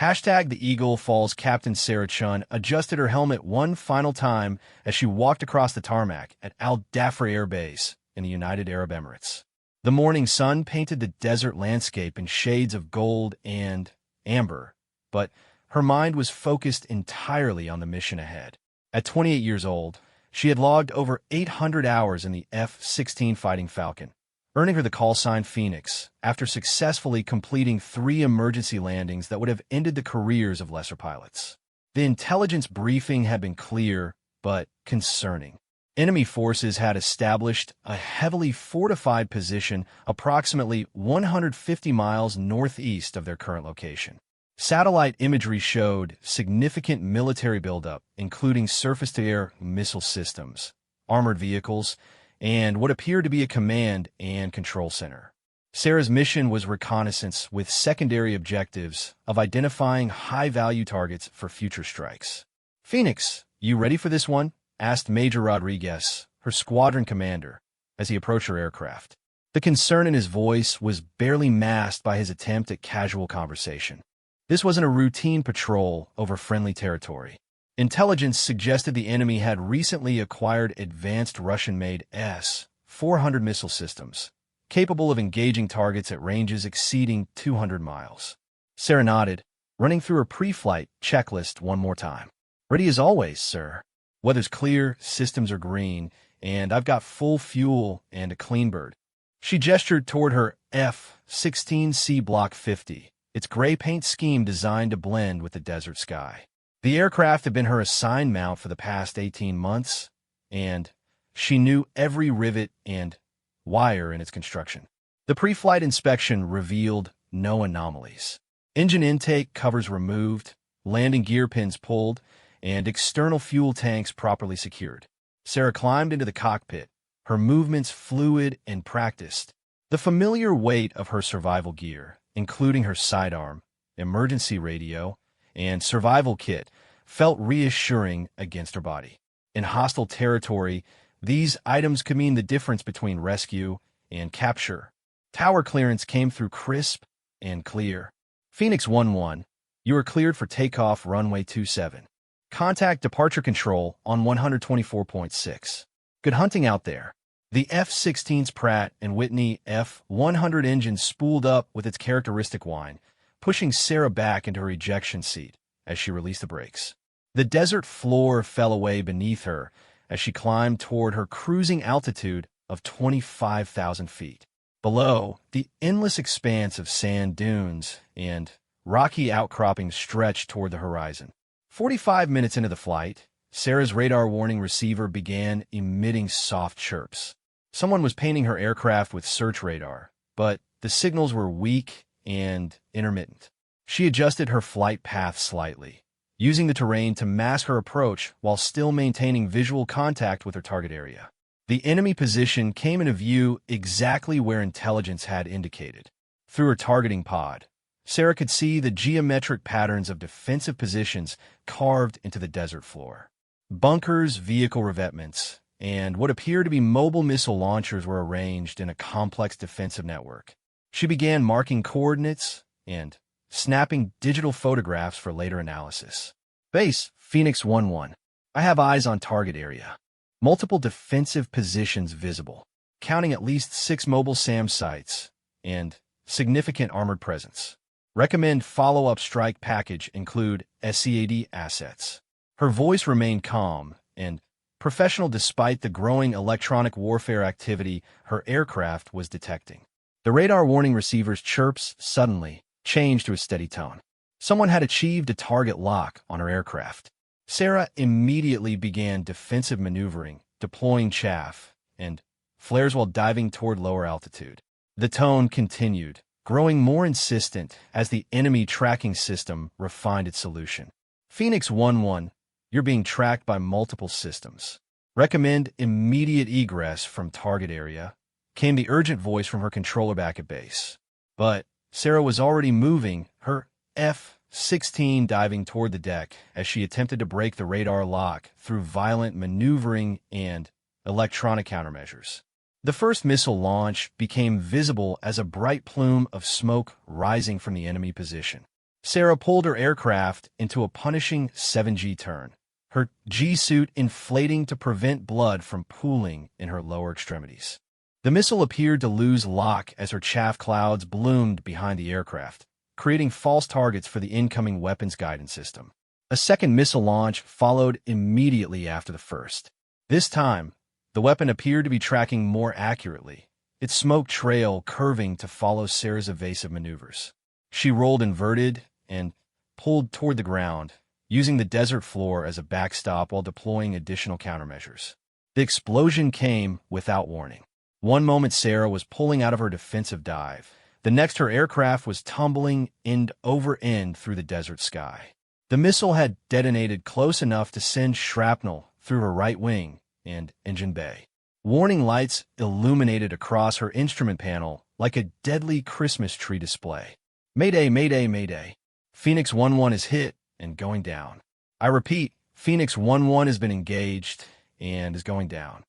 Hashtag the Eagle Falls Captain Sarah Chun adjusted her helmet one final time as she walked across the tarmac at Al Dhafra Air Base in the United Arab Emirates. The morning sun painted the desert landscape in shades of gold and amber, but her mind was focused entirely on the mission ahead. At 28 years old, she had logged over 800 hours in the F-16 Fighting Falcon, earning her the call sign Phoenix after successfully completing 3 emergency landings that would have ended the careers of lesser pilots. The intelligence briefing had been clear, but concerning. Enemy forces had established a heavily fortified position approximately 150 miles northeast of their current location. Satellite imagery showed significant military buildup, including surface-to-air missile systems, armored vehicles, and what appeared to be a command and control center. Sarah's mission was reconnaissance with secondary objectives of identifying high-value targets for future strikes. "Phoenix, you ready for this one?" asked Major Rodriguez, her squadron commander, as he approached her aircraft. The concern in his voice was barely masked by his attempt at casual conversation. This wasn't a routine patrol over friendly territory. Intelligence suggested the enemy had recently acquired advanced Russian-made S-400 missile systems, capable of engaging targets at ranges exceeding 200 miles. Sarah nodded, running through her pre-flight checklist one more time. "Ready as always, sir. Weather's clear, systems are green, and I've got full fuel and a clean bird." She gestured toward her F-16C Block 50, its gray paint scheme designed to blend with the desert sky. The aircraft had been her assigned mount for the past 18 months, and she knew every rivet and wire in its construction. The pre-flight inspection revealed no anomalies. Engine intake covers removed, landing gear pins pulled, and external fuel tanks properly secured. Sarah climbed into the cockpit, her movements fluid and practiced. The familiar weight of her survival gear, including her sidearm, emergency radio, and survival kit, felt reassuring against her body. In hostile territory, these items could mean the difference between rescue and capture. Tower clearance came through crisp and clear. "Phoenix 1-1, you are cleared for takeoff runway 27. Contact departure control on 124.6. Good hunting out there." The F-16's Pratt & Whitney F-100 engine spooled up with its characteristic whine, pushing Sarah back into her ejection seat as she released the brakes. The desert floor fell away beneath her as she climbed toward her cruising altitude of 25,000 feet. Below, the endless expanse of sand dunes and rocky outcroppings stretched toward the horizon. 45 minutes into the flight, Sarah's radar warning receiver began emitting soft chirps. Someone was painting her aircraft with search radar, but the signals were weak and intermittent. She adjusted her flight path slightly, using the terrain to mask her approach while still maintaining visual contact with her target area. The enemy position came into view exactly where intelligence had indicated. Through her targeting pod, Sarah could see the geometric patterns of defensive positions carved into the desert floor. Bunkers, vehicle revetments, and what appeared to be mobile missile launchers were arranged in a complex defensive network. She began marking coordinates and snapping digital photographs for later analysis. "Base, Phoenix 1-1. I have eyes on target area. Multiple defensive positions visible, counting at least 6 mobile SAM sites and significant armored presence. Recommend follow-up strike package include SCAD assets." Her voice remained calm and professional despite the growing electronic warfare activity her aircraft was detecting. The radar warning receiver's chirps suddenly changed to a steady tone. Someone had achieved a target lock on her aircraft. Sarah immediately began defensive maneuvering, deploying chaff and flares while diving toward lower altitude. The tone continued, growing more insistent as the enemy tracking system refined its solution. "Phoenix 1-1, you're being tracked by multiple systems. Recommend immediate egress from target area," came the urgent voice from her controller back at base. But Sarah was already moving, her F-16 diving toward the deck as she attempted to break the radar lock through violent maneuvering and electronic countermeasures. The first missile launch became visible as a bright plume of smoke rising from the enemy position. Sarah pulled her aircraft into a punishing 7G turn, her G-suit inflating to prevent blood from pooling in her lower extremities. The missile appeared to lose lock as her chaff clouds bloomed behind the aircraft, creating false targets for the incoming weapons guidance system. A second missile launch followed immediately after the first. This time, the weapon appeared to be tracking more accurately, its smoke trail curving to follow Sarah's evasive maneuvers. She rolled inverted and pulled toward the ground, using the desert floor as a backstop while deploying additional countermeasures. The explosion came without warning. One moment Sarah was pulling out of her defensive dive. The next her aircraft was tumbling end over end through the desert sky. The missile had detonated close enough to send shrapnel through her right wing and engine bay. Warning lights illuminated across her instrument panel like a deadly Christmas tree display. Mayday, mayday, mayday. Phoenix 1-1 is hit and going down. I repeat, Phoenix 1-1 has been engaged and is going down.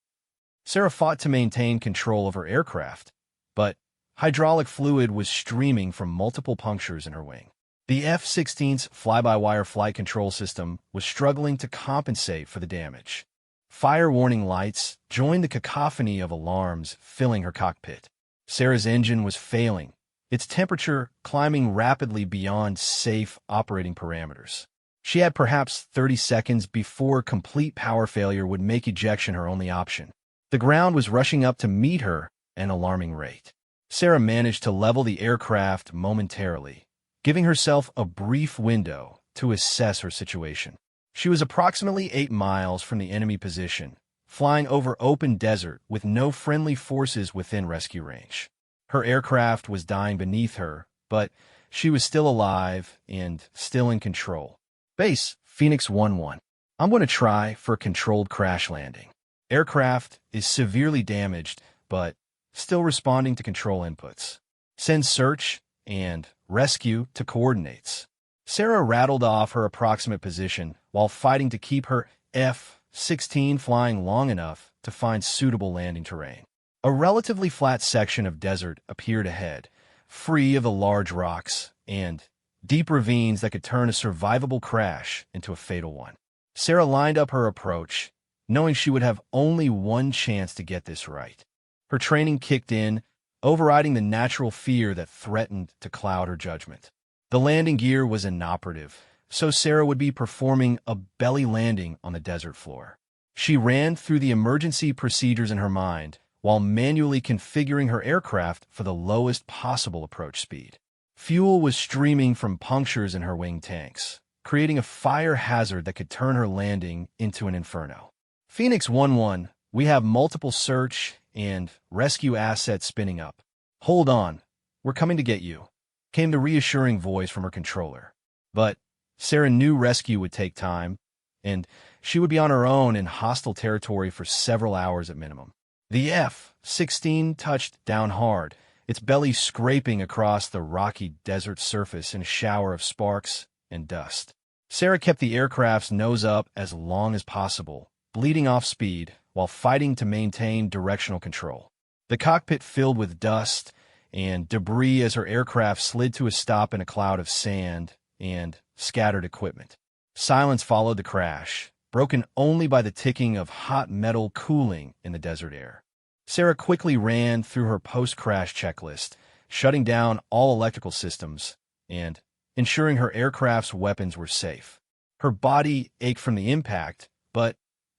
Sarah fought to maintain control of her aircraft, but hydraulic fluid was streaming from multiple punctures in her wing. The F-16's fly-by-wire flight control system was struggling to compensate for the damage. Fire warning lights joined the cacophony of alarms filling her cockpit. Sarah's engine was failing, its temperature climbing rapidly beyond safe operating parameters. She had perhaps 30 seconds before complete power failure would make ejection her only option. The ground was rushing up to meet her at an alarming rate. Sarah managed to level the aircraft momentarily, giving herself a brief window to assess her situation. She was approximately 8 miles from the enemy position, flying over open desert with no friendly forces within rescue range. Her aircraft was dying beneath her, but she was still alive and still in control. Base, Phoenix 1-1. I'm going to try for a controlled crash landing. Aircraft is severely damaged, but still responding to control inputs. Send search and rescue to coordinates. Sarah rattled off her approximate position while fighting to keep her F-16 flying long enough to find suitable landing terrain. A relatively flat section of desert appeared ahead, free of the large rocks and deep ravines that could turn a survivable crash into a fatal one. Sarah lined up her approach, knowing she would have only one chance to get this right. Her training kicked in, overriding the natural fear that threatened to cloud her judgment. The landing gear was inoperative, so Sarah would be performing a belly landing on the desert floor. She ran through the emergency procedures in her mind while manually configuring her aircraft for the lowest possible approach speed. Fuel was streaming from punctures in her wing tanks, creating a fire hazard that could turn her landing into an inferno. Phoenix 1-1, we have multiple search and rescue assets spinning up. Hold on, we're coming to get you, came the reassuring voice from her controller. But Sarah knew rescue would take time, and she would be on her own in hostile territory for several hours at minimum. The F-16 touched down hard, its belly scraping across the rocky desert surface in a shower of sparks and dust. Sarah kept the aircraft's nose up as long as possible, bleeding off speed while fighting to maintain directional control. The cockpit filled with dust and debris as her aircraft slid to a stop in a cloud of sand and scattered equipment. Silence followed the crash, broken only by the ticking of hot metal cooling in the desert air. Sarah quickly ran through her post-crash checklist, shutting down all electrical systems and ensuring her aircraft's weapons were safe. Her body ached from the impact, but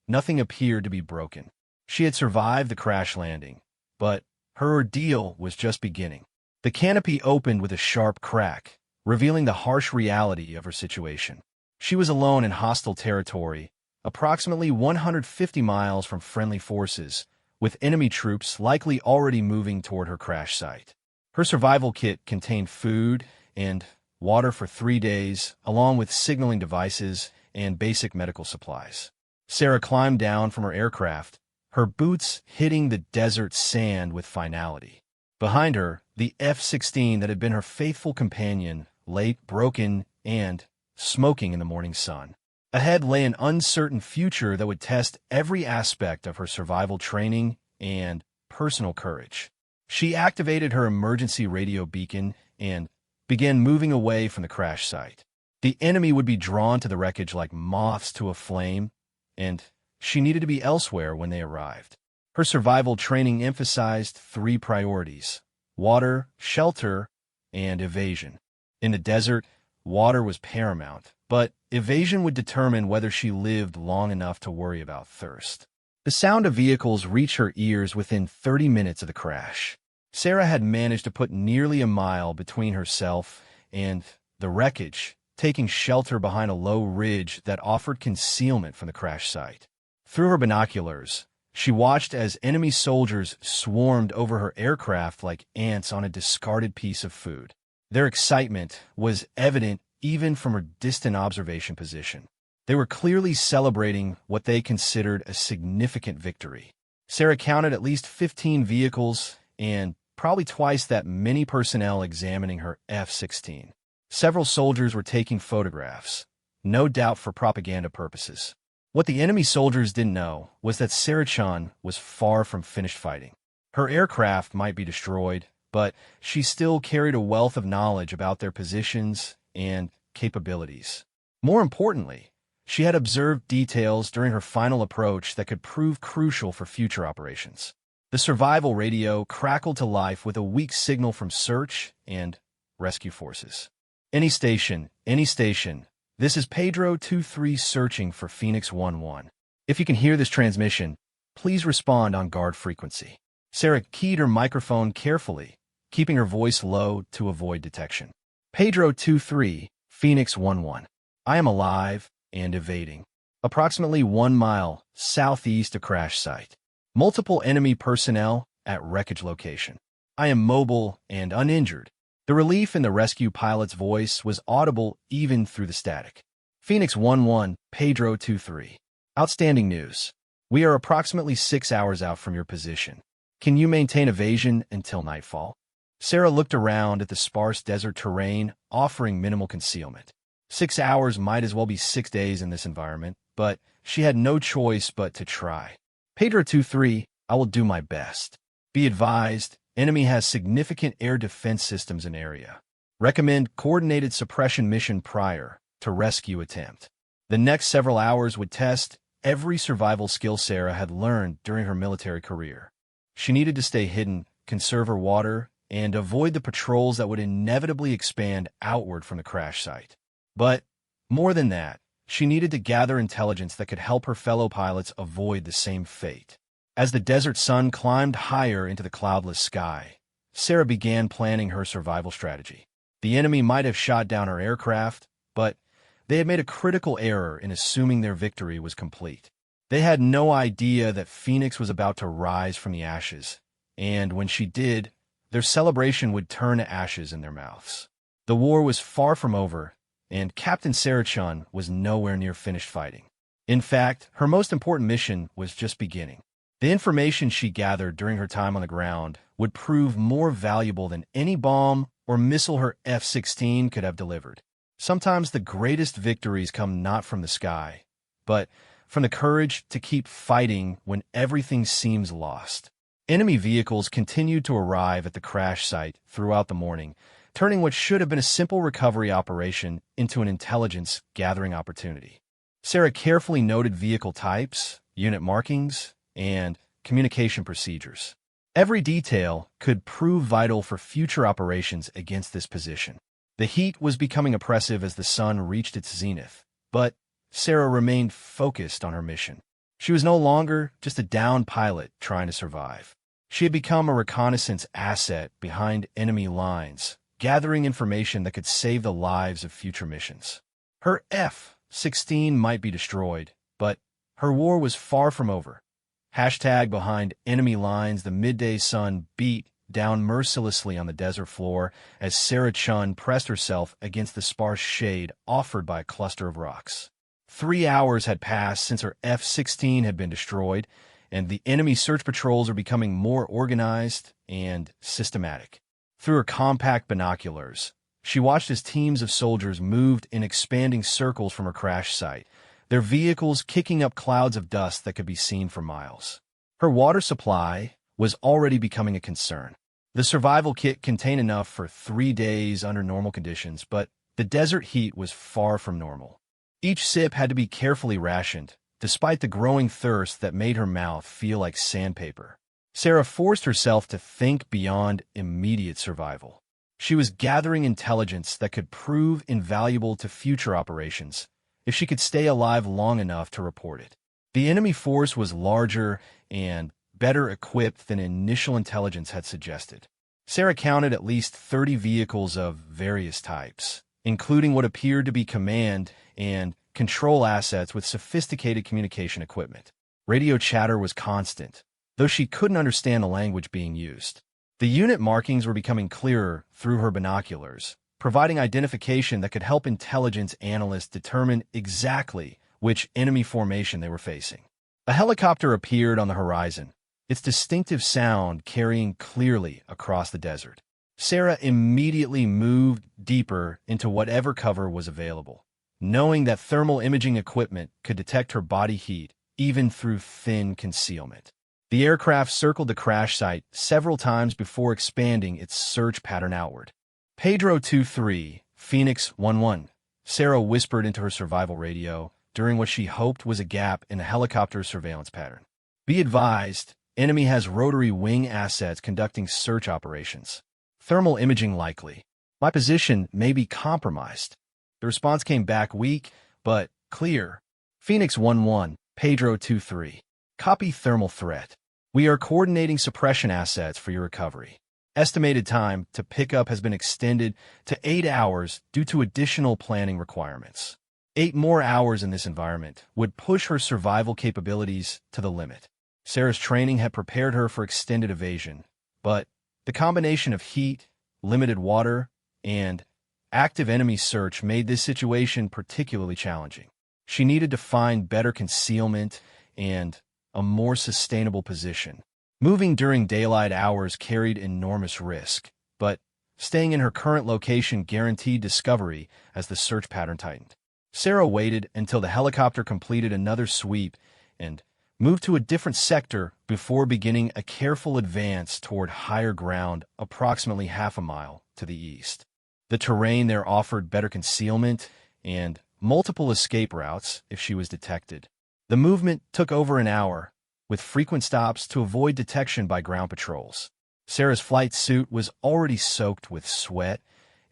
nothing appeared to be broken. She had survived the crash landing, but her ordeal was just beginning. The canopy opened with a sharp crack, revealing the harsh reality of her situation. She was alone in hostile territory, approximately 150 miles from friendly forces, with enemy troops likely already moving toward her crash site. Her survival kit contained food and water for 3 days, along with signaling devices and basic medical supplies. Sarah climbed down from her aircraft, her boots hitting the desert sand with finality. Behind her, the F-16 that had been her faithful companion lay broken and smoking in the morning sun. Ahead lay an uncertain future that would test every aspect of her survival training and personal courage. She activated her emergency radio beacon and began moving away from the crash site. The enemy would be drawn to the wreckage like moths to a flame, and she needed to be elsewhere when they arrived. Her survival training emphasized three priorities: water, shelter, and evasion. In the desert, water was paramount, but evasion would determine whether she lived long enough to worry about thirst. The sound of vehicles reached her ears within 30 minutes of the crash. Sarah had managed to put nearly a mile between herself and the wreckage, taking shelter behind a low ridge that offered concealment from the crash site. Through her binoculars, she watched as enemy soldiers swarmed over her aircraft like ants on a discarded piece of food. Their excitement was evident even from her distant observation position. They were clearly celebrating what they considered a significant victory. Sarah counted at least 15 vehicles and probably twice that many personnel examining her F-16. Several soldiers were taking photographs, no doubt for propaganda purposes. What the enemy soldiers didn't know was that Sarah was far from finished fighting. Her aircraft might be destroyed, but she still carried a wealth of knowledge about their positions and capabilities. More importantly, she had observed details during her final approach that could prove crucial for future operations. The survival radio crackled to life with a weak signal from search and rescue forces. Any station, this is Pedro 23 searching for Phoenix 11. If you can hear this transmission, please respond on guard frequency. Sarah keyed her microphone carefully, keeping her voice low to avoid detection. Pedro 23, Phoenix 11. I am alive and evading. Approximately 1 mile southeast of crash site. Multiple enemy personnel at wreckage location. I am mobile and uninjured. The relief in the rescue pilot's voice was audible even through the static. Phoenix 11, Pedro 23. Outstanding news. We are approximately 6 hours out from your position. Can you maintain evasion until nightfall? Sarah looked around at the sparse desert terrain, offering minimal concealment. 6 hours might as well be 6 days in this environment, but she had no choice but to try. Pedro 23, I will do my best. Be advised, enemy has significant air defense systems in area. Recommend coordinated suppression mission prior to rescue attempt. The next several hours would test every survival skill Sarah had learned during her military career. She needed to stay hidden, conserve her water, and avoid the patrols that would inevitably expand outward from the crash site. But more than that, she needed to gather intelligence that could help her fellow pilots avoid the same fate. As the desert sun climbed higher into the cloudless sky, Sarah began planning her survival strategy. The enemy might have shot down her aircraft, but they had made a critical error in assuming their victory was complete. They had no idea that Phoenix was about to rise from the ashes, and when she did, their celebration would turn to ashes in their mouths. The war was far from over, and Captain Sarah was nowhere near finished fighting. In fact, her most important mission was just beginning. The information she gathered during her time on the ground would prove more valuable than any bomb or missile her F-16 could have delivered. Sometimes the greatest victories come not from the sky, but from the courage to keep fighting when everything seems lost. Enemy vehicles continued to arrive at the crash site throughout the morning, turning what should have been a simple recovery operation into an intelligence-gathering opportunity. Sarah carefully noted vehicle types, unit markings, and communication procedures. Every detail could prove vital for future operations against this position. The heat was becoming oppressive as the sun reached its zenith, but Sarah remained focused on her mission. She was no longer just a downed pilot trying to survive. She had become a reconnaissance asset behind enemy lines, gathering information that could save the lives of future missions. Her F-16 might be destroyed, but her war was far from over. Behind enemy lines, the midday sun beat down mercilessly on the desert floor as Sarah pressed herself against the sparse shade offered by a cluster of rocks. 3 hours had passed since her F-16 had been destroyed, and the enemy search patrols are becoming more organized and systematic. Through her compact binoculars, she watched as teams of soldiers moved in expanding circles from her crash site, their vehicles kicking up clouds of dust that could be seen for miles. Her water supply was already becoming a concern. The survival kit contained enough for 3 days under normal conditions, but the desert heat was far from normal. Each sip had to be carefully rationed, despite the growing thirst that made her mouth feel like sandpaper. Sarah forced herself to think beyond immediate survival. She was gathering intelligence that could prove invaluable to future operations if she could stay alive long enough to report it. The enemy force was larger and better equipped than initial intelligence had suggested. Sarah counted at least 30 vehicles of various types, including what appeared to be command and control assets with sophisticated communication equipment. Radio chatter was constant, though she couldn't understand the language being used. The unit markings were becoming clearer through her binoculars, providing identification that could help intelligence analysts determine exactly which enemy formation they were facing. A helicopter appeared on the horizon, its distinctive sound carrying clearly across the desert. Sarah immediately moved deeper into whatever cover was available, knowing that thermal imaging equipment could detect her body heat even through thin concealment. The aircraft circled the crash site several times before expanding its search pattern outward. Pedro 2-3, Phoenix 1-1, Sarah whispered into her survival radio during what she hoped was a gap in the helicopter's surveillance pattern. Be advised, enemy has rotary wing assets conducting search operations. Thermal imaging likely. My position may be compromised. The response came back weak, but clear. Phoenix 1-1, Pedro 2-3. Copy thermal threat. We are coordinating suppression assets for your recovery. Estimated time to pick up has been extended to 8 hours due to additional planning requirements. 8 more hours in this environment would push her survival capabilities to the limit. Sarah's training had prepared her for extended evasion, but the combination of heat, limited water, and active enemy search made this situation particularly challenging. She needed to find better concealment and a more sustainable position. Moving during daylight hours carried enormous risk, but staying in her current location guaranteed discovery as the search pattern tightened. Sarah waited until the helicopter completed another sweep and moved to a different sector before beginning a careful advance toward higher ground approximately half a mile to the east. The terrain there offered better concealment and multiple escape routes if she was detected. The movement took over an hour, with frequent stops to avoid detection by ground patrols. Sarah's flight suit was already soaked with sweat,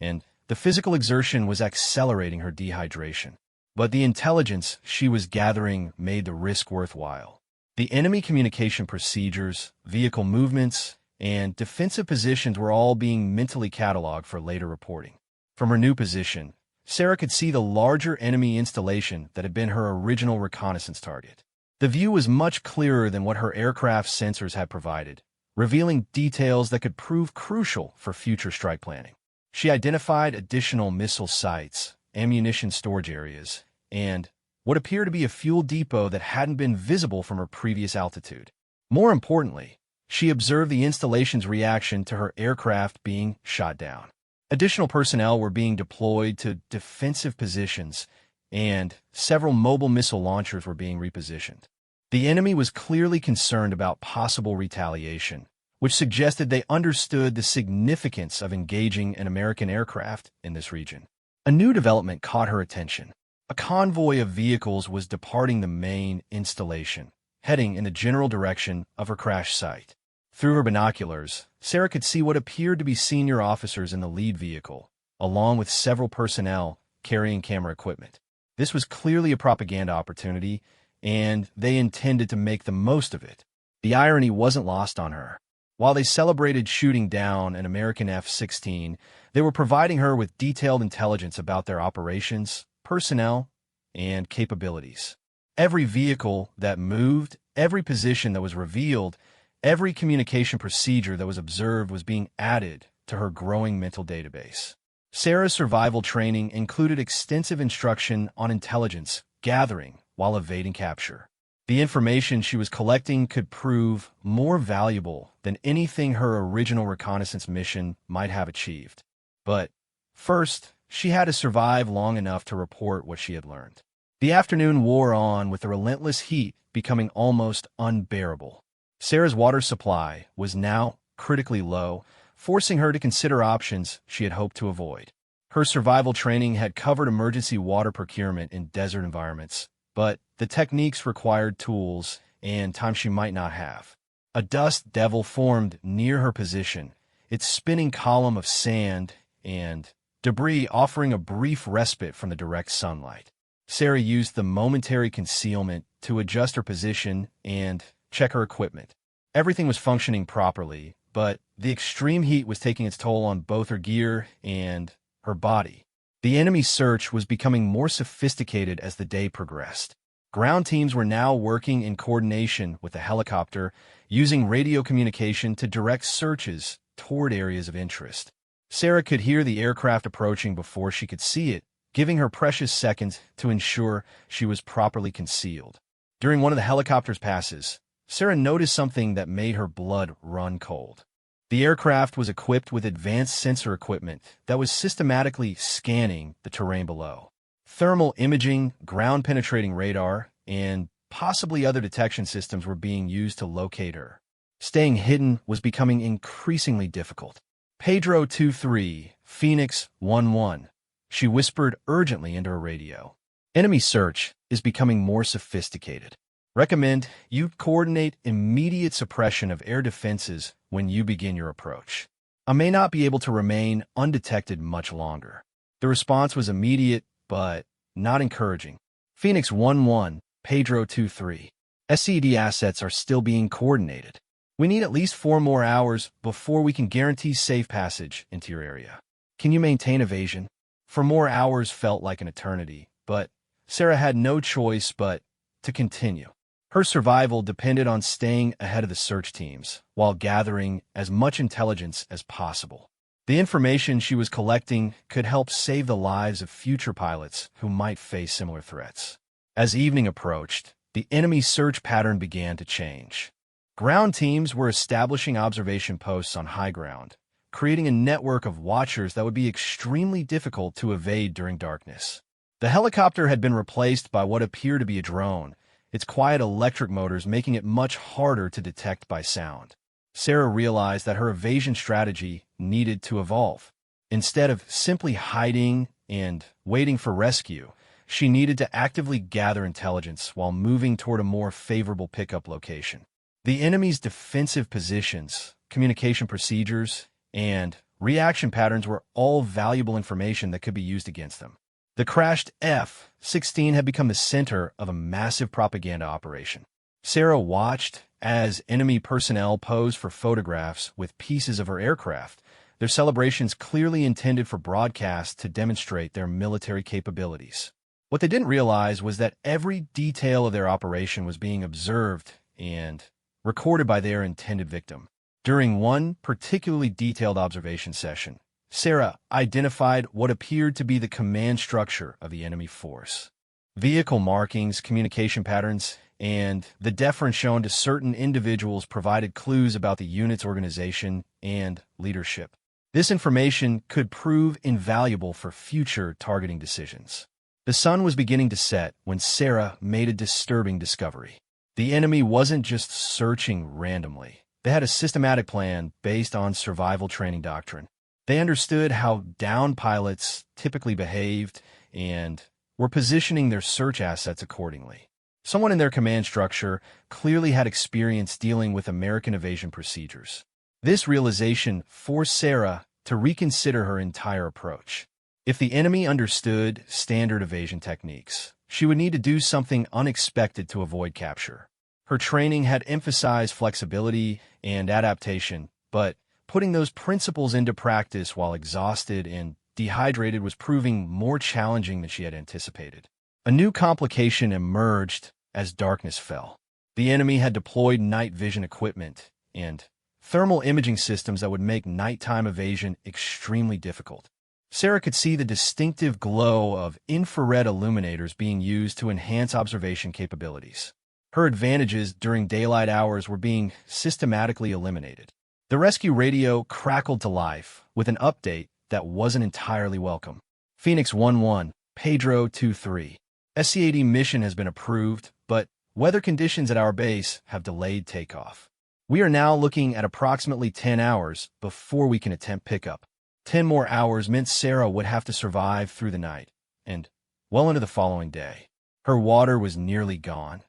and the physical exertion was accelerating her dehydration. But the intelligence she was gathering made the risk worthwhile. The enemy communication procedures, vehicle movements, and defensive positions were all being mentally cataloged for later reporting. From her new position, Sarah could see the larger enemy installation that had been her original reconnaissance target. The view was much clearer than what her aircraft sensors had provided, revealing details that could prove crucial for future strike planning. She identified additional missile sites, ammunition storage areas, and what appeared to be a fuel depot that hadn't been visible from her previous altitude. More importantly, she observed the installation's reaction to her aircraft being shot down. Additional personnel were being deployed to defensive positions, and several mobile missile launchers were being repositioned. The enemy was clearly concerned about possible retaliation, which suggested they understood the significance of engaging an American aircraft in this region. A new development caught her attention. A convoy of vehicles was departing the main installation, heading in the general direction of her crash site. Through her binoculars, Sarah could see what appeared to be senior officers in the lead vehicle, along with several personnel carrying camera equipment. This was clearly a propaganda opportunity, and they intended to make the most of it. The irony wasn't lost on her. While they celebrated shooting down an American F-16, they were providing her with detailed intelligence about their operations, personnel, and capabilities. Every vehicle that moved, every position that was revealed, every communication procedure that was observed was being added to her growing mental database. Sarah's survival training included extensive instruction on intelligence gathering while evading capture. The information she was collecting could prove more valuable than anything her original reconnaissance mission might have achieved. But first, she had to survive long enough to report what she had learned. The afternoon wore on with the relentless heat becoming almost unbearable. Sarah's water supply was now critically low, forcing her to consider options she had hoped to avoid. Her survival training had covered emergency water procurement in desert environments, but the techniques required tools and time she might not have. A dust devil formed near her position, its spinning column of sand and debris offering a brief respite from the direct sunlight. Sarah used the momentary concealment to adjust her position and check her equipment. Everything was functioning properly, but the extreme heat was taking its toll on both her gear and her body. The enemy search was becoming more sophisticated as the day progressed. Ground teams were now working in coordination with the helicopter, using radio communication to direct searches toward areas of interest. Sarah could hear the aircraft approaching before she could see it, giving her precious seconds to ensure she was properly concealed. During one of the helicopter's passes, Sarah noticed something that made her blood run cold. The aircraft was equipped with advanced sensor equipment that was systematically scanning the terrain below. Thermal imaging, ground-penetrating radar, and possibly other detection systems were being used to locate her. Staying hidden was becoming increasingly difficult. Pedro 2-3, Phoenix 1-1. She whispered urgently into her radio. Enemy search is becoming more sophisticated. Recommend you coordinate immediate suppression of air defenses when you begin your approach. I may not be able to remain undetected much longer. The response was immediate, but not encouraging. Phoenix 1-1, Pedro 2-3. SCD assets are still being coordinated. We need at least 4 more hours before we can guarantee safe passage into your area. Can you maintain evasion? For more hours felt like an eternity, but Sarah had no choice but to continue. Her survival depended on staying ahead of the search teams while gathering as much intelligence as possible. The information she was collecting could help save the lives of future pilots who might face similar threats. As evening approached, the enemy search pattern began to change. Ground teams were establishing observation posts on high ground, creating a network of watchers that would be extremely difficult to evade during darkness. The helicopter had been replaced by what appeared to be a drone, its quiet electric motors making it much harder to detect by sound. Sarah realized that her evasion strategy needed to evolve. Instead of simply hiding and waiting for rescue, she needed to actively gather intelligence while moving toward a more favorable pickup location. The enemy's defensive positions, communication procedures, and reaction patterns were all valuable information that could be used against them. The crashed F-16 had become the center of a massive propaganda operation. Sarah watched as enemy personnel posed for photographs with pieces of her aircraft, their celebrations clearly intended for broadcast to demonstrate their military capabilities. What they didn't realize was that every detail of their operation was being observed and recorded by their intended victim. During one particularly detailed observation session, Sarah identified what appeared to be the command structure of the enemy force. Vehicle markings, communication patterns, and the deference shown to certain individuals provided clues about the unit's organization and leadership. This information could prove invaluable for future targeting decisions. The sun was beginning to set when Sarah made a disturbing discovery. The enemy wasn't just searching randomly. They had a systematic plan based on survival training doctrine. They understood how downed pilots typically behaved and were positioning their search assets accordingly. Someone in their command structure clearly had experience dealing with American evasion procedures. This realization forced Sarah to reconsider her entire approach. If the enemy understood standard evasion techniques, she would need to do something unexpected to avoid capture. Her training had emphasized flexibility and adaptation, but putting those principles into practice while exhausted and dehydrated was proving more challenging than she had anticipated. A new complication emerged as darkness fell. The enemy had deployed night vision equipment and thermal imaging systems that would make nighttime evasion extremely difficult. Sarah could see the distinctive glow of infrared illuminators being used to enhance observation capabilities. Her advantages during daylight hours were being systematically eliminated. The rescue radio crackled to life with an update that wasn't entirely welcome. Phoenix 1-1, Pedro 2-3. SCAD mission has been approved, but weather conditions at our base have delayed takeoff. We are now looking at approximately 10 hours before we can attempt pickup. 10 more hours meant Sarah would have to survive through the night and well into the following day. Her water was nearly gone,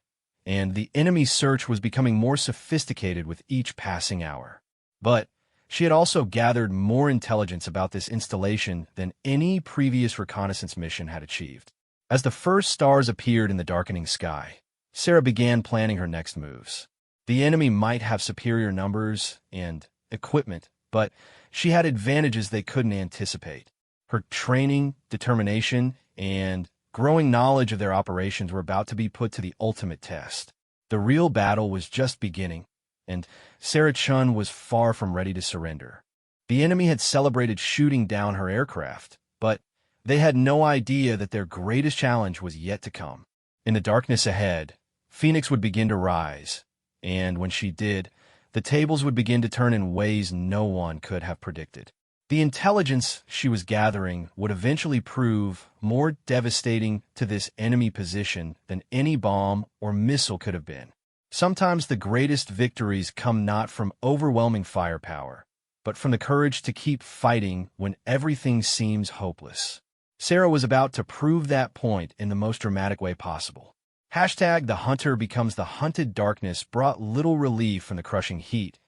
and the enemy's search was becoming more sophisticated with each passing hour. But she had also gathered more intelligence about this installation than any previous reconnaissance mission had achieved. As the first stars appeared in the darkening sky, Sarah began planning her next moves. The enemy might have superior numbers and equipment, but she had advantages they couldn't anticipate. Her training, determination, and growing knowledge of their operations were about to be put to the ultimate test. The real battle was just beginning, and Sarah Chun was far from ready to surrender. The enemy had celebrated shooting down her aircraft, but they had no idea that their greatest challenge was yet to come. In the darkness ahead, Phoenix would begin to rise, and when she did, the tables would begin to turn in ways no one could have predicted. The intelligence she was gathering would eventually prove more devastating to this enemy position than any bomb or missile could have been. Sometimes the greatest victories come not from overwhelming firepower, but from the courage to keep fighting when everything seems hopeless. Sarah was about to prove that point in the most dramatic way possible. #The hunter becomes the hunted darkness brought little relief from the crushing heat,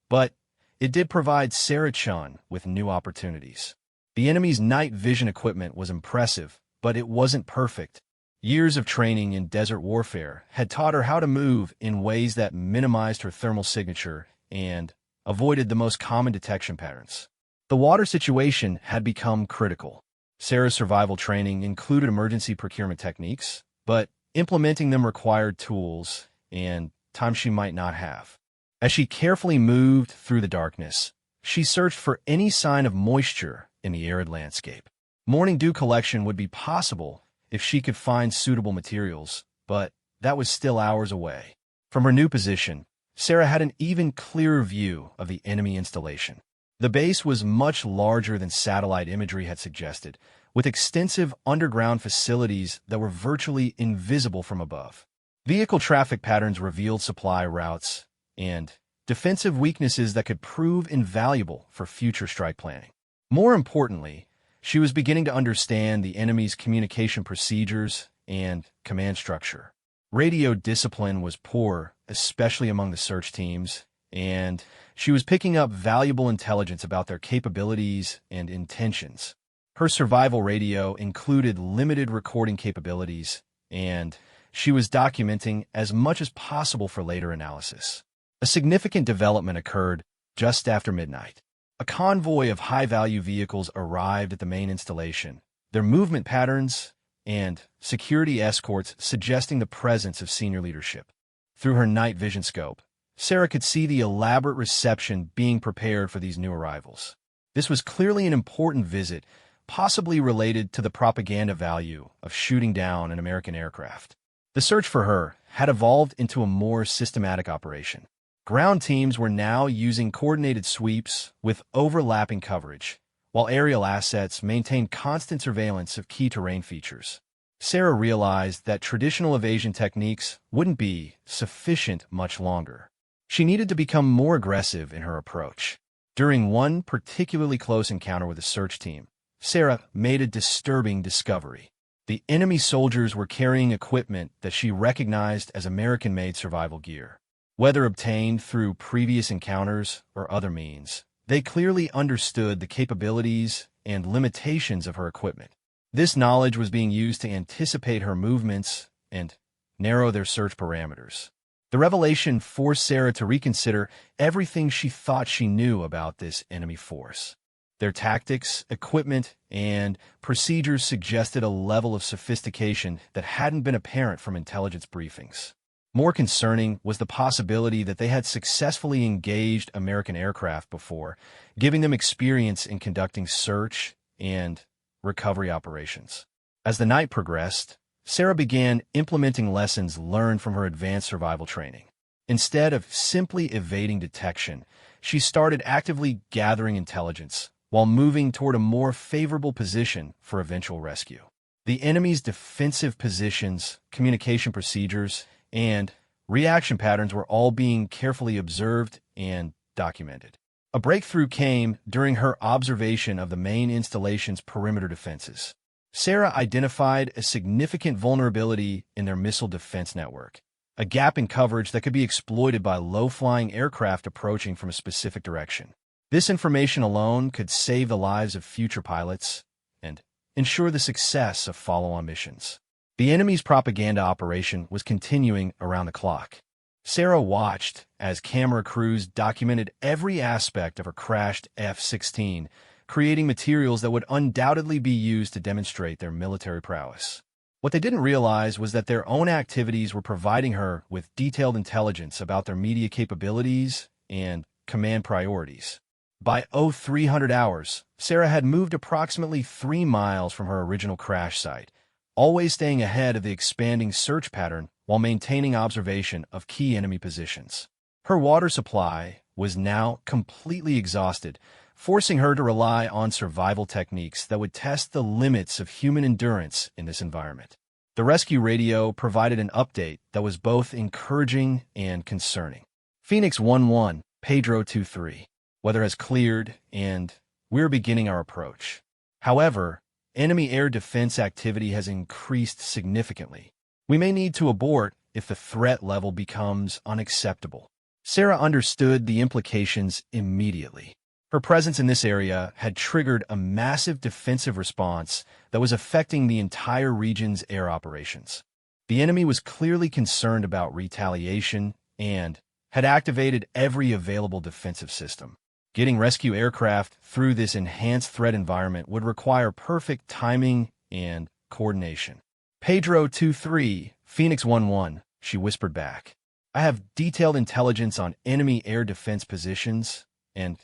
but it did provide Sarah Chun with new opportunities. The enemy's night vision equipment was impressive, but it wasn't perfect. Years of training in desert warfare had taught her how to move in ways that minimized her thermal signature and avoided the most common detection patterns. The water situation had become critical. Sarah's survival training included emergency procurement techniques, but implementing them required tools and time she might not have. As she carefully moved through the darkness, she searched for any sign of moisture in the arid landscape. Morning dew collection would be possible if she could find suitable materials, but that was still hours away. From her new position, Sarah had an even clearer view of the enemy installation. The base was much larger than satellite imagery had suggested, with extensive underground facilities that were virtually invisible from above. Vehicle traffic patterns revealed supply routes and defensive weaknesses that could prove invaluable for future strike planning. More importantly, she was beginning to understand the enemy's communication procedures and command structure. Radio discipline was poor, especially among the search teams, and she was picking up valuable intelligence about their capabilities and intentions. Her survival radio included limited recording capabilities, and she was documenting as much as possible for later analysis. A significant development occurred just after midnight. A convoy of high-value vehicles arrived at the main installation, their movement patterns and security escorts suggesting the presence of senior leadership. Through her night vision scope, Sarah could see the elaborate reception being prepared for these new arrivals. This was clearly an important visit, possibly related to the propaganda value of shooting down an American aircraft. The search for her had evolved into a more systematic operation. Ground teams were now using coordinated sweeps with overlapping coverage, while aerial assets maintained constant surveillance of key terrain features. Sarah realized that traditional evasion techniques wouldn't be sufficient much longer. She needed to become more aggressive in her approach. During one particularly close encounter with a search team, Sarah made a disturbing discovery. The enemy soldiers were carrying equipment that she recognized as American-made survival gear. Whether obtained through previous encounters or other means, they clearly understood the capabilities and limitations of her equipment. This knowledge was being used to anticipate her movements and narrow their search parameters. The revelation forced Sarah to reconsider everything she thought she knew about this enemy force. Their tactics, equipment, and procedures suggested a level of sophistication that hadn't been apparent from intelligence briefings. More concerning was the possibility that they had successfully engaged American aircraft before, giving them experience in conducting search and recovery operations. As the night progressed, Sarah began implementing lessons learned from her advanced survival training. Instead of simply evading detection, she started actively gathering intelligence while moving toward a more favorable position for eventual rescue. The enemy's defensive positions, communication procedures, and reaction patterns were all being carefully observed and documented. A breakthrough came during her observation of the main installation's perimeter defenses. Sarah identified a significant vulnerability in their missile defense network, a gap in coverage that could be exploited by low-flying aircraft approaching from a specific direction. This information alone could save the lives of future pilots and ensure the success of follow-on missions. The enemy's propaganda operation was continuing around the clock. Sarah watched as camera crews documented every aspect of her crashed F-16, creating materials that would undoubtedly be used to demonstrate their military prowess. What they didn't realize was that their own activities were providing her with detailed intelligence about their media capabilities and command priorities. By 0300 hours, Sarah had moved approximately 3 miles from her original crash site, always staying ahead of the expanding search pattern while maintaining observation of key enemy positions. Her water supply was now completely exhausted, forcing her to rely on survival techniques that would test the limits of human endurance in this environment. The rescue radio provided an update that was both encouraging and concerning. Phoenix 1-1, Pedro 2-3. Weather has cleared, and we're beginning our approach. However, enemy air defense activity has increased significantly. We may need to abort if the threat level becomes unacceptable. Sarah understood the implications immediately. Her presence in this area had triggered a massive defensive response that was affecting the entire region's air operations. The enemy was clearly concerned about retaliation and had activated every available defensive system. Getting rescue aircraft through this enhanced threat environment would require perfect timing and coordination. Pedro 2-3, Phoenix 1-1, she whispered back. I have detailed intelligence on enemy air defense positions and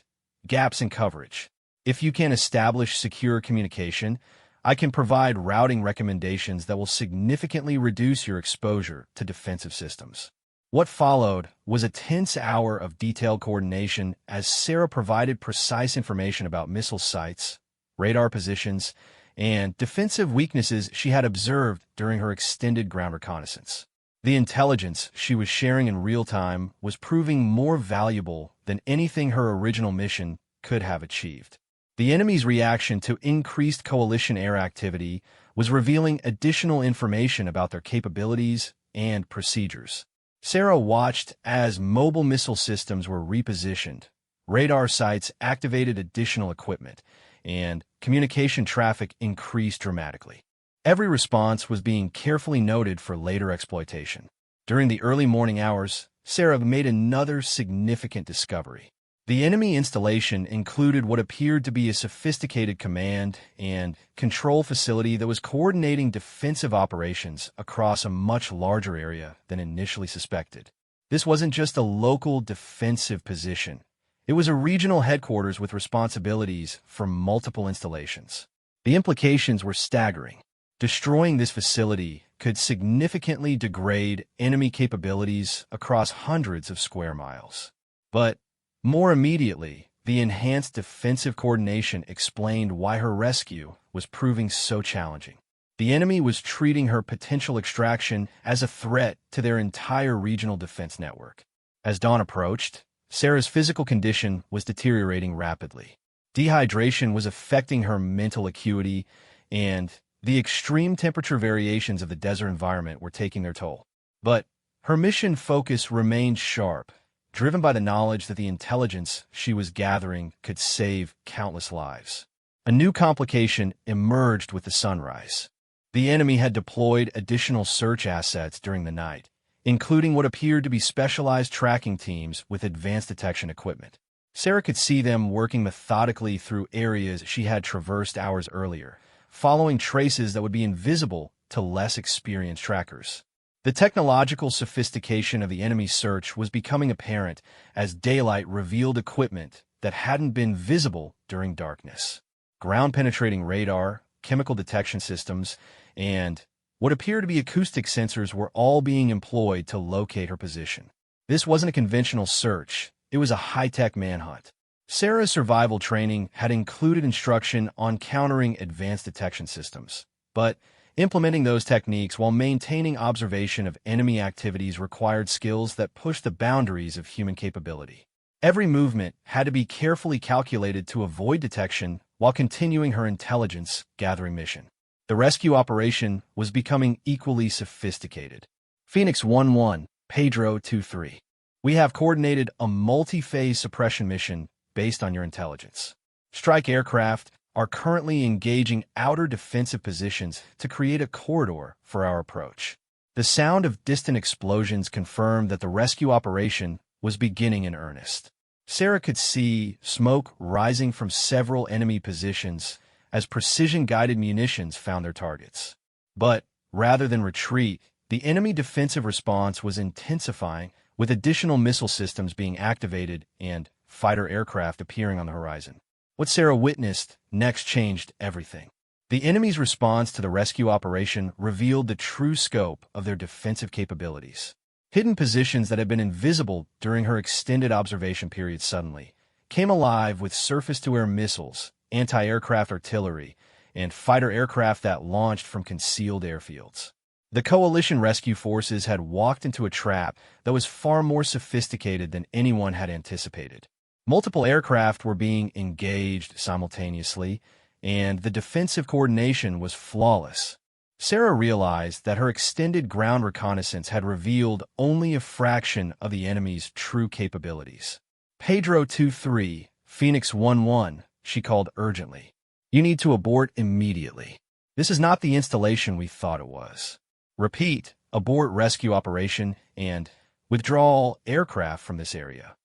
gaps in coverage. If you can establish secure communication, I can provide routing recommendations that will significantly reduce your exposure to defensive systems. What followed was a tense hour of detailed coordination as Sarah provided precise information about missile sites, radar positions, and defensive weaknesses she had observed during her extended ground reconnaissance. The intelligence she was sharing in real time was proving more valuable than anything her original mission could have achieved. The enemy's reaction to increased coalition air activity was revealing additional information about their capabilities and procedures. Sarah watched as mobile missile systems were repositioned, radar sites activated additional equipment, and communication traffic increased dramatically. Every response was being carefully noted for later exploitation. During the early morning hours, Sarah made another significant discovery. The enemy installation included what appeared to be a sophisticated command and control facility that was coordinating defensive operations across a much larger area than initially suspected. This wasn't just a local defensive position. It was a regional headquarters with responsibilities for multiple installations. The implications were staggering. Destroying this facility could significantly degrade enemy capabilities across hundreds of square miles. But more immediately, the enhanced defensive coordination explained why her rescue was proving so challenging. The enemy was treating her potential extraction as a threat to their entire regional defense network. As dawn approached, Sarah's physical condition was deteriorating rapidly. Dehydration was affecting her mental acuity, and the extreme temperature variations of the desert environment were taking their toll. But her mission focus remained sharp, driven by the knowledge that the intelligence she was gathering could save countless lives. A new complication emerged with the sunrise. The enemy had deployed additional search assets during the night, including what appeared to be specialized tracking teams with advanced detection equipment. Sarah could see them working methodically through areas she had traversed hours earlier, following traces that would be invisible to less experienced trackers. The technological sophistication of the enemy's search was becoming apparent as daylight revealed equipment that hadn't been visible during darkness. Ground-penetrating radar, chemical detection systems, and what appeared to be acoustic sensors were all being employed to locate her position. This wasn't a conventional search, it was a high-tech manhunt. Sarah's survival training had included instruction on countering advanced detection systems, but Implementing those techniques while maintaining observation of enemy activities required skills that pushed the boundaries of human capability. Every movement had to be carefully calculated to avoid detection while continuing her intelligence-gathering mission. The rescue operation was becoming equally sophisticated. Phoenix 1-1, Pedro 2-3. We have coordinated a multi-phase suppression mission based on your intelligence. Strike aircraft are currently engaging outer defensive positions to create a corridor for our approach. The sound of distant explosions confirmed that the rescue operation was beginning in earnest. Sarah could see smoke rising from several enemy positions as precision-guided munitions found their targets. But rather than retreat, the enemy defensive response was intensifying, with additional missile systems being activated and fighter aircraft appearing on the horizon. What Sarah witnessed next changed everything. The enemy's response to the rescue operation revealed the true scope of their defensive capabilities. Hidden positions that had been invisible during her extended observation period suddenly came alive with surface-to-air missiles, anti-aircraft artillery, and fighter aircraft that launched from concealed airfields. The coalition rescue forces had walked into a trap that was far more sophisticated than anyone had anticipated. Multiple aircraft were being engaged simultaneously, and the defensive coordination was flawless. Sarah realized that her extended ground reconnaissance had revealed only a fraction of the enemy's true capabilities. Pedro 2-3, Phoenix 1-1, she called urgently. You need to abort immediately. This is not the installation we thought it was. Repeat, abort rescue operation and withdraw all aircraft from this area.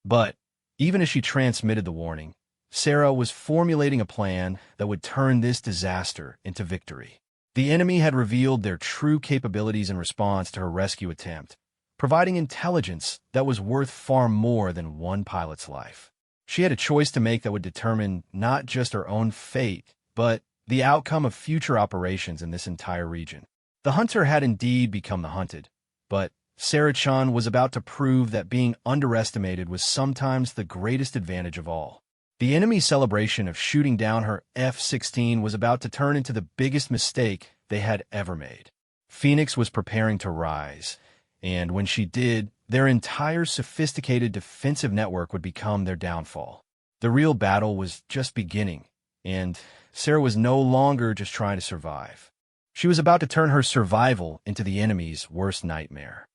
But even as she transmitted the warning, Sarah was formulating a plan that would turn this disaster into victory. The enemy had revealed their true capabilities in response to her rescue attempt, providing intelligence that was worth far more than one pilot's life. She had a choice to make that would determine not just her own fate, but the outcome of future operations in this entire region. The hunter had indeed become the hunted, but Sarah Chun was about to prove that being underestimated was sometimes the greatest advantage of all. The enemy's celebration of shooting down her F-16 was about to turn into the biggest mistake they had ever made. Phoenix was preparing to rise, and when she did, their entire sophisticated defensive network would become their downfall. The real battle was just beginning, and Sarah was no longer just trying to survive. She was about to turn her survival into the enemy's worst nightmare.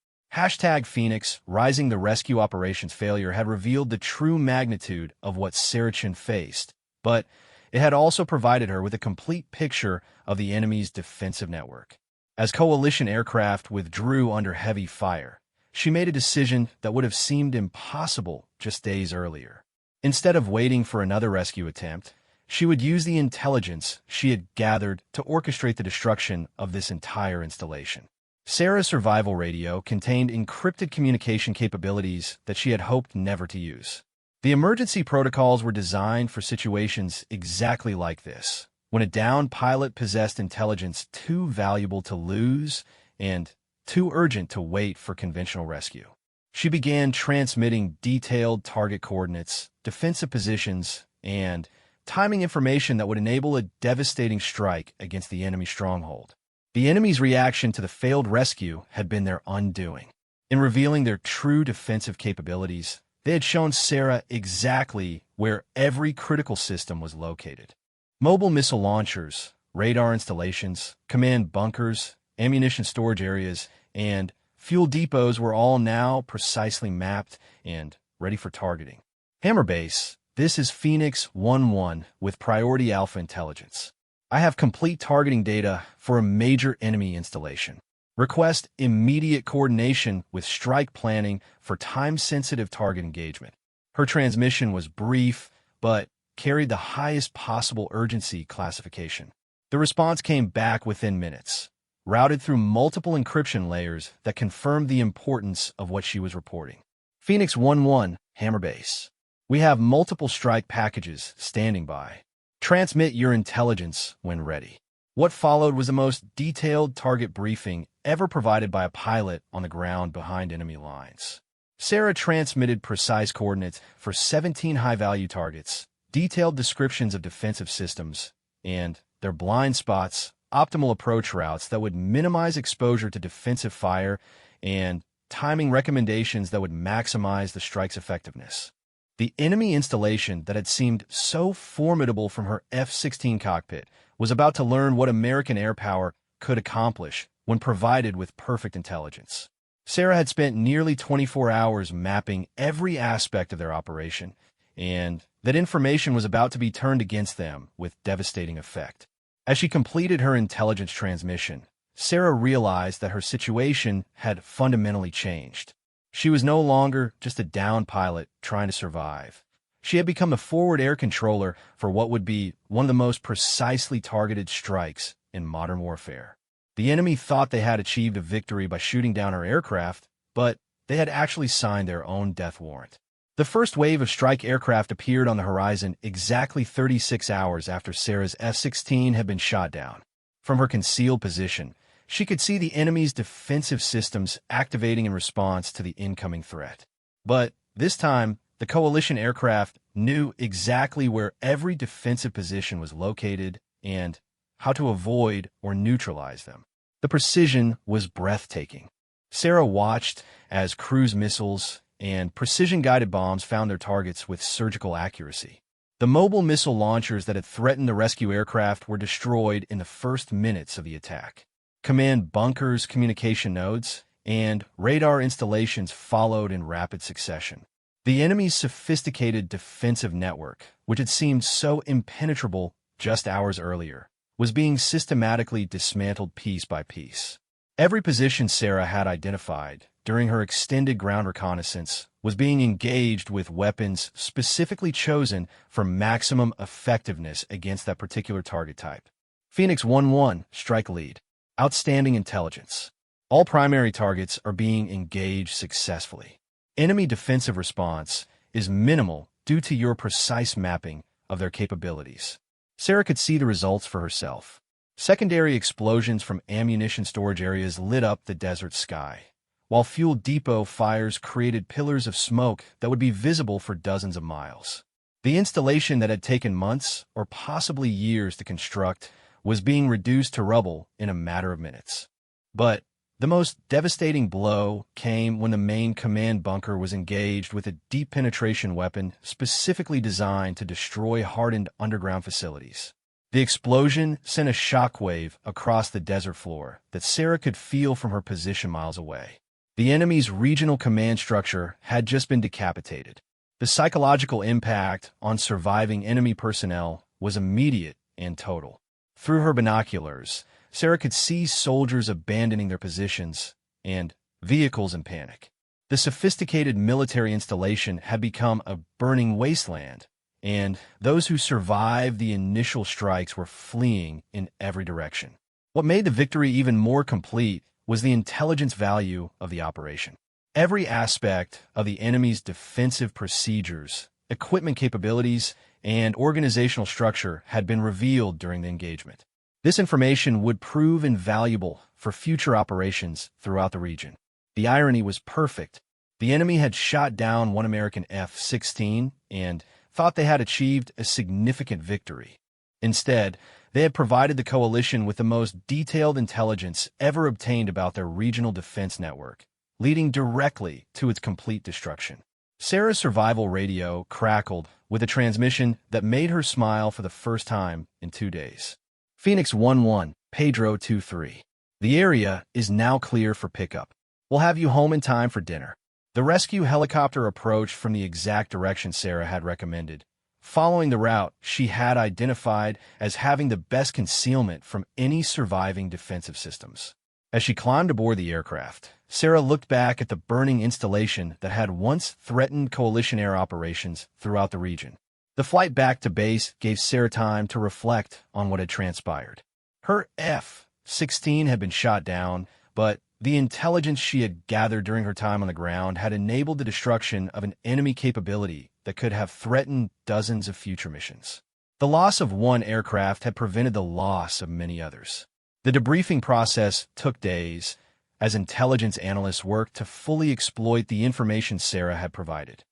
#Phoenix, rising the rescue operation's failure had revealed the true magnitude of what Sarah Chun faced, but it had also provided her with a complete picture of the enemy's defensive network. As coalition aircraft withdrew under heavy fire, she made a decision that would have seemed impossible just days earlier. Instead of waiting for another rescue attempt, she would use the intelligence she had gathered to orchestrate the destruction of this entire installation. Sarah's survival radio contained encrypted communication capabilities that she had hoped never to use. The emergency protocols were designed for situations exactly like this, when a downed pilot possessed intelligence too valuable to lose and too urgent to wait for conventional rescue. She began transmitting detailed target coordinates, defensive positions, and timing information that would enable a devastating strike against the enemy stronghold. The enemy's reaction to the failed rescue had been their undoing. In revealing their true defensive capabilities, they had shown Sarah exactly where every critical system was located. Mobile missile launchers, radar installations, command bunkers, ammunition storage areas, and fuel depots were all now precisely mapped and ready for targeting. Hammer Base, this is Phoenix 1-1 with Priority Alpha Intelligence. I have complete targeting data for a major enemy installation. Request immediate coordination with strike planning for time-sensitive target engagement. Her transmission was brief, but carried the highest possible urgency classification. The response came back within minutes, routed through multiple encryption layers that confirmed the importance of what she was reporting. Phoenix 1-1, Hammer Base. We have multiple strike packages standing by. Transmit your intelligence when ready. What followed was the most detailed target briefing ever provided by a pilot on the ground behind enemy lines. Sarah transmitted precise coordinates for 17 high-value targets, detailed descriptions of defensive systems, and their blind spots optimal approach routes that would minimize exposure to defensive fire and timing recommendations that would maximize the strike's effectiveness. The enemy installation that had seemed so formidable from her F-16 cockpit was about to learn what American air power could accomplish when provided with perfect intelligence. Sarah had spent nearly 24 hours mapping every aspect of their operation, and that information was about to be turned against them with devastating effect. As she completed her intelligence transmission, Sarah realized that her situation had fundamentally changed. She was no longer just a downed pilot trying to survive. She had become the forward air controller for what would be one of the most precisely targeted strikes in modern warfare. The enemy thought they had achieved a victory by shooting down her aircraft, but they had actually signed their own death warrant. The first wave of strike aircraft appeared on the horizon exactly 36 hours after Sarah's F-16 had been shot down. From her concealed position, she could see the enemy's defensive systems activating in response to the incoming threat. But this time, the coalition aircraft knew exactly where every defensive position was located and how to avoid or neutralize them. The precision was breathtaking. Sarah watched as cruise missiles and precision-guided bombs found their targets with surgical accuracy. The mobile missile launchers that had threatened the rescue aircraft were destroyed in the first minutes of the attack. Command bunkers, communication nodes, and radar installations followed in rapid succession. The enemy's sophisticated defensive network, which had seemed so impenetrable just hours earlier, was being systematically dismantled piece by piece. Every position Sarah had identified during her extended ground reconnaissance was being engaged with weapons specifically chosen for maximum effectiveness against that particular target type. Phoenix 1-1, Strike Lead. Outstanding intelligence. All primary targets are being engaged successfully. Enemy defensive response is minimal due to your precise mapping of their capabilities. Sarah could see the results for herself. Secondary explosions from ammunition storage areas lit up the desert sky, while fuel depot fires created pillars of smoke that would be visible for dozens of miles. The installation that had taken months or possibly years to construct was being reduced to rubble in a matter of minutes. But the most devastating blow came when the main command bunker was engaged with a deep penetration weapon specifically designed to destroy hardened underground facilities. The explosion sent a shockwave across the desert floor that Sarah could feel from her position miles away. The enemy's regional command structure had just been decapitated. The psychological impact on surviving enemy personnel was immediate and total. Through her binoculars, Sarah could see soldiers abandoning their positions and vehicles in panic. The sophisticated military installation had become a burning wasteland, and those who survived the initial strikes were fleeing in every direction. What made the victory even more complete was the intelligence value of the operation. Every aspect of the enemy's defensive procedures, equipment capabilities, and organizational structure had been revealed during the engagement. This information would prove invaluable for future operations throughout the region. The irony was perfect. The enemy had shot down one American F-16 and thought they had achieved a significant victory. Instead, they had provided the coalition with the most detailed intelligence ever obtained about their regional defense network, leading directly to its complete destruction. Sarah's survival radio crackled with a transmission that made her smile for the first time in 2 days. Phoenix 1-1, Pedro 2-3. The area is now clear for pickup. We'll have you home in time for dinner. The rescue helicopter approached from the exact direction Sarah had recommended, following the route she had identified as having the best concealment from any surviving defensive systems. As she climbed aboard the aircraft, Sarah looked back at the burning installation that had once threatened coalition air operations throughout the region. The flight back to base gave Sarah time to reflect on what had transpired. Her F-16 had been shot down, but the intelligence she had gathered during her time on the ground had enabled the destruction of an enemy capability that could have threatened dozens of future missions. The loss of one aircraft had prevented the loss of many others. The debriefing process took days, as intelligence analysts worked to fully exploit the information Sarah had provided.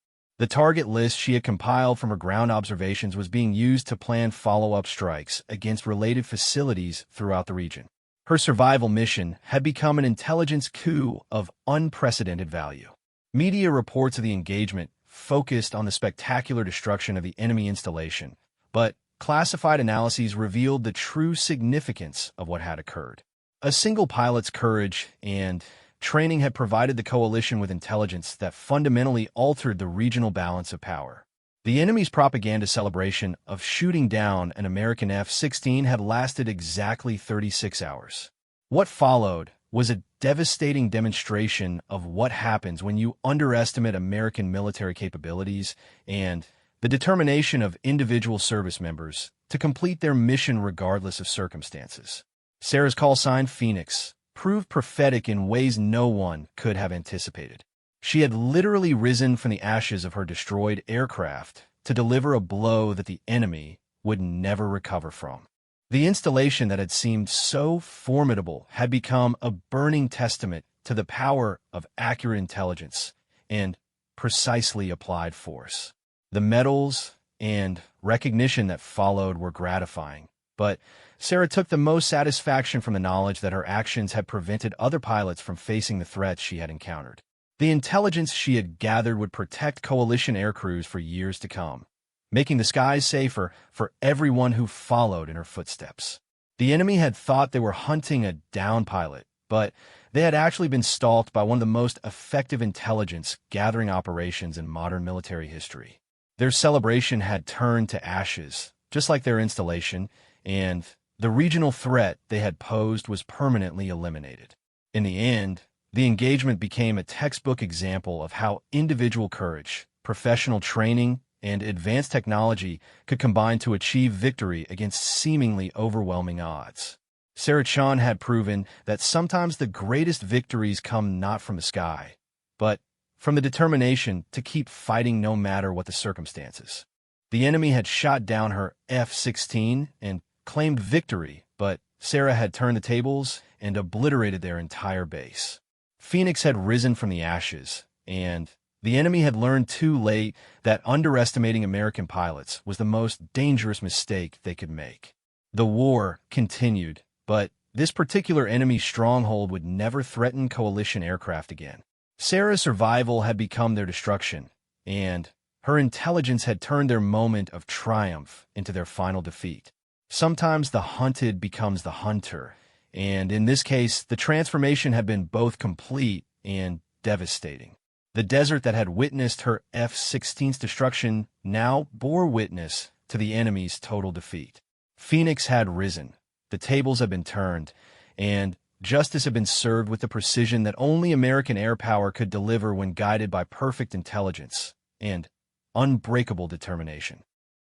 The target list she had compiled from her ground observations was being used to plan follow-up strikes against related facilities throughout the region. Her survival mission had become an intelligence coup of unprecedented value. Media reports of the engagement focused on the spectacular destruction of the enemy installation, but classified analyses revealed the true significance of what had occurred. A single pilot's courage and training had provided the coalition with intelligence that fundamentally altered the regional balance of power. The enemy's propaganda celebration of shooting down an American F-16 had lasted exactly 36 hours. What followed was a devastating demonstration of what happens when you underestimate American military capabilities and the determination of individual service members to complete their mission regardless of circumstances. Sarah's call sign, Phoenix, proved prophetic in ways no one could have anticipated. She had literally risen from the ashes of her destroyed aircraft to deliver a blow that the enemy would never recover from. The installation that had seemed so formidable had become a burning testament to the power of accurate intelligence and precisely applied force. The medals and recognition that followed were gratifying, but Sarah took the most satisfaction from the knowledge that her actions had prevented other pilots from facing the threats she had encountered. The intelligence she had gathered would protect coalition aircrews for years to come, making the skies safer for everyone who followed in her footsteps. The enemy had thought they were hunting a downed pilot, but they had actually been stalked by one of the most effective intelligence-gathering operations in modern military history. Their celebration had turned to ashes, just like their installation, and the regional threat they had posed was permanently eliminated. In the end, the engagement became a textbook example of how individual courage, professional training, and advanced technology could combine to achieve victory against seemingly overwhelming odds. Sarah had proven that sometimes the greatest victories come not from the sky, but from the determination to keep fighting no matter what the circumstances. The enemy had shot down her F-16 and claimed victory, but Sarah had turned the tables and obliterated their entire base. Phoenix had risen from the ashes, and the enemy had learned too late that underestimating American pilots was the most dangerous mistake they could make. The war continued, but this particular enemy stronghold would never threaten coalition aircraft again. Sarah's survival had become their destruction, and her intelligence had turned their moment of triumph into their final defeat. Sometimes the hunted becomes the hunter, and in this case, the transformation had been both complete and devastating. The desert that had witnessed her F-16's destruction now bore witness to the enemy's total defeat. Phoenix had risen, the tables had been turned, and justice had been served with the precision that only American air power could deliver when guided by perfect intelligence and unbreakable determination.